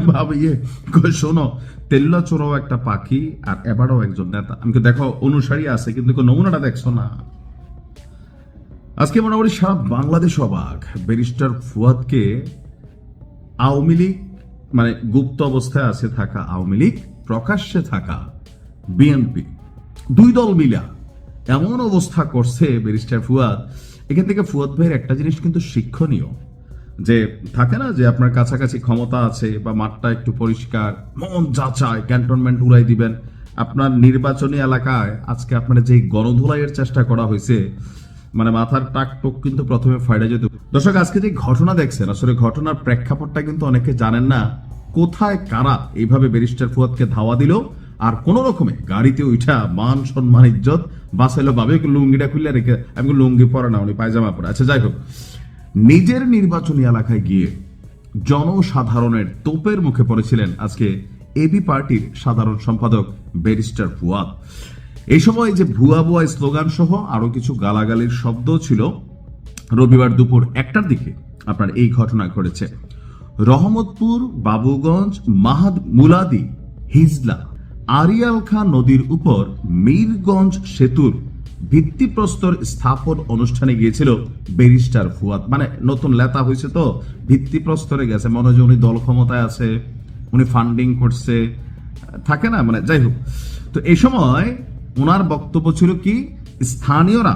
ভাবিয়ে শোনো, তেল্লাচোরাও একটা পাখি আর এবারও একজন নেতা। আমাকে দেখো অনুসারী আছে, কিন্তু নমুনাটা দেখছো না। আজকে মোটামুটি সারা বাংলাদেশ অবাক। ব্যারিস্টার ফুয়াদকে আওয়ামী লীগ, মানে গুপ্ত অবস্থায় আছে থাকা আওয়ামী লীগ, প্রকাশ্যে থাকা বিএনপি, দুই দল মিলা এমন অবস্থা করছে ব্যারিস্টার ফুয়াদ। এখান থেকে ফুয়াদ ভাইয়ের একটা জিনিস কিন্তু শিক্ষণীয়, যে থাকে না যে আপনার কাছাকাছি ক্ষমতা আছে বা মাঠটা একটু পরিষ্কার, মন যা চায় ক্যান্টনমেন্ট উড়াই দিবেন। আপনার নির্বাচনী এলাকায় আজকে আপনার যে গণধোলাইয়ের চেষ্টা করা হয়েছে, মানে মাথার টাক টোক কিন্তু প্রথমে ফাইডা যেত। দর্শক, আজকে যে ঘটনা দেখছেন, আসলে ঘটনার প্রেক্ষাপটটা কিন্তু অনেকে জানেন না। কোথায় কারা এইভাবে ব্যারিস্টার ফুয়াদকে ধাওয়া দিল, আর কোন রকমে গাড়িতে উঠা মান সম্মান ইজ্জত বাঁচাইলো ভাবে লুঙ্গিটা খুলে রেখে, আমি লুঙ্গি পরে না, উনি পায়জামা পরে। আচ্ছা যাই হোক, নিজের নির্বাচনী এলাকায় গিয়ে জনসাধারণের তোপের মুখে পড়েছিলেন আজকে এবি পার্টির সাধারণ সম্পাদক ব্যারিস্টার ফুয়াদ। এই সময় যে ভুয়া ভুয়া স্লোগান সহ আরো কিছু গালাগালির শব্দ ছিল। রবিবার দুপুর 1টার দিকে আপনার এই ঘটনা ঘটেছে। রহমতপুর, বাবুগঞ্জ, মুলাদি, হিজলা, আরিয়াল খাঁ নদীর উপর মীরগঞ্জ সেতুর ভিত্তিপ্রস্তর স্থাপন অনুষ্ঠানে গিয়েছিল ব্যারিস্টার ফুয়াদ। মানে নতুন লেতা হয়েছে তো ভিত্তিপ্রস্তরে গেছে, মনে হয় উনি দল ক্ষমতায় আছে, উনি ফান্ডিং করছে, থাকে না, মানে যাই হোক। তো এই সময় ওনার বক্তব্য ছিল কি, স্থানীয়রা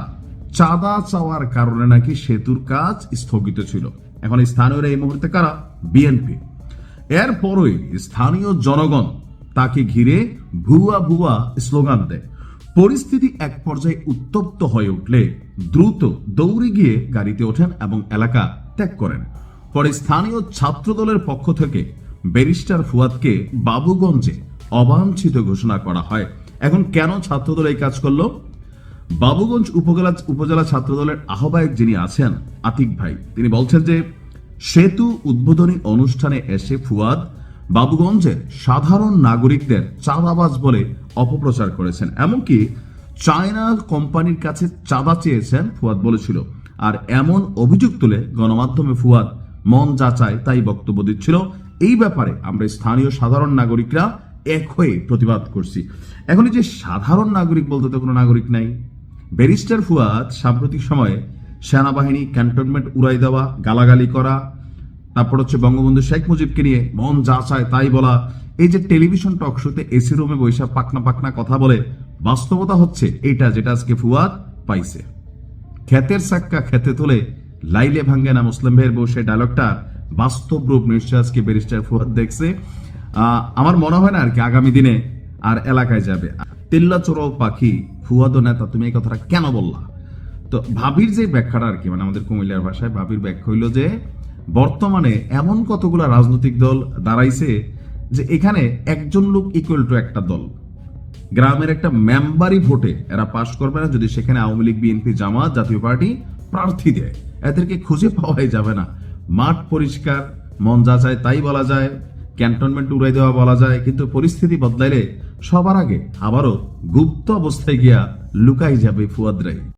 চাঁদা চাওয়ার কারণে নাকি সেতুর কাজ স্থগিত ছিল। এখন স্থানীয়রা এই মুহূর্তে কারা? বিএনপি। এরপরই স্থানীয় জনগণ তাকে ঘিরে ভুয়া ভুয়া স্লোগান দেয়। পরিস্থিতি এক পর্যায়ে উত্তপ্ত হয়ে উঠলে দ্রুত দৌড়ে গিয়ে গাড়িতে ওঠেন এবং এলাকা ত্যাগ করেন। পরে স্থানীয় ছাত্রদলের পক্ষ থেকে ব্যারিস্টার ফুয়াদকে বাবুগঞ্জে অবাঞ্ছিত ঘোষণা করা হয়। এখন কেন ছাত্রদল এই কাজ করলো? বাবুগঞ্জ উপজেলা ছাত্রদলের আহ্বায়ক যিনি আছেন আতিক ভাই, তিনি বলছেন যে সেতু উদ্বোধনী অনুষ্ঠানে এসে ফুয়াদ বাবুগঞ্জের সাধারণ নাগরিকদের চাঁদাবাজ বলে অপপ্রচার করেছেন, এমনকি চায়না কোম্পানির কাছে চাঁদা চেয়েছেন ফুয়াদ বলেছিল। আর এমন অভিযোগ তুলে গণমাধ্যমে ফুয়াদ মন যা চায় তাই বক্তব্য দিচ্ছিল। এই ব্যাপারে আমরা স্থানীয় সাধারণ নাগরিকরা এক হয়ে প্রতিবাদ করছি। এখন এই যে সাধারণ নাগরিক বলতে তো কোনো নাগরিক নাই। ব্যারিস্টার ফুয়াদ সাম্প্রতিক সময়ে সেনাবাহিনী ক্যান্টনমেন্ট উড়াই দেওয়া, গালাগালি করা, তারপর হচ্ছে বঙ্গবন্ধু শেখ মুজিবকে নিয়ে মন যা চায় তাই বলা, এই যে টেলিভিশন টক শোতে এসি রুমে বৈশা পাকনা পাকনা কথা বলে, বাস্তবতা হচ্ছে এইটা যেটা আজকে ফুয়াদ পাইছে। ক্ষেতের সাক্কা খেতে তোলে, লাইলে ভাঙ্গে না মুসলিম ভাইয়ের বউ, সেই ডায়লগটা বাস্তব রূপ নিশ্চয় আজকে ব্যারিস্টার ফুয়াদ দেখছে। আমার মনে হয় না আর কি আগামী দিনে আর এলাকায় যাবে। তেল্লাচোরাও পাখি, ফুয়াদও নেতা, তুমি এই কথাটা কেন বললা? তো ভাবির যে ব্যাখ্যাটা আর কি, মানে আমাদের কুমিল্লার ভাষায় ভাবির ব্যাখ্যা হইল যে বর্তমানে এমন কতগুলা রাজনৈতিক দল দাঁড়াইছে যে এখানে একজন লোক ইকুয়াল টু একটা দল। গ্রামের একটা মেম্বারই ভোটে এরা পাশ করবে না যদি সেখানে আওয়ামী লীগ, বিএনপি, জামাত, জাতীয় পার্টি প্রার্থী দেয়। এদেরকে খুঁজে পাওয়াই যাবে না। মাঠ পরিষ্কার, মন যা চায় তাই বলা যায়, ক্যান্টনমেন্ট উড়াই দেওয়া বলা যায়, কিন্তু পরিস্থিতি বদলাইলে সবার আগে আবারও গুপ্ত অবস্থায় গিয়া লুকাই যাবে ফুয়াদ রাই।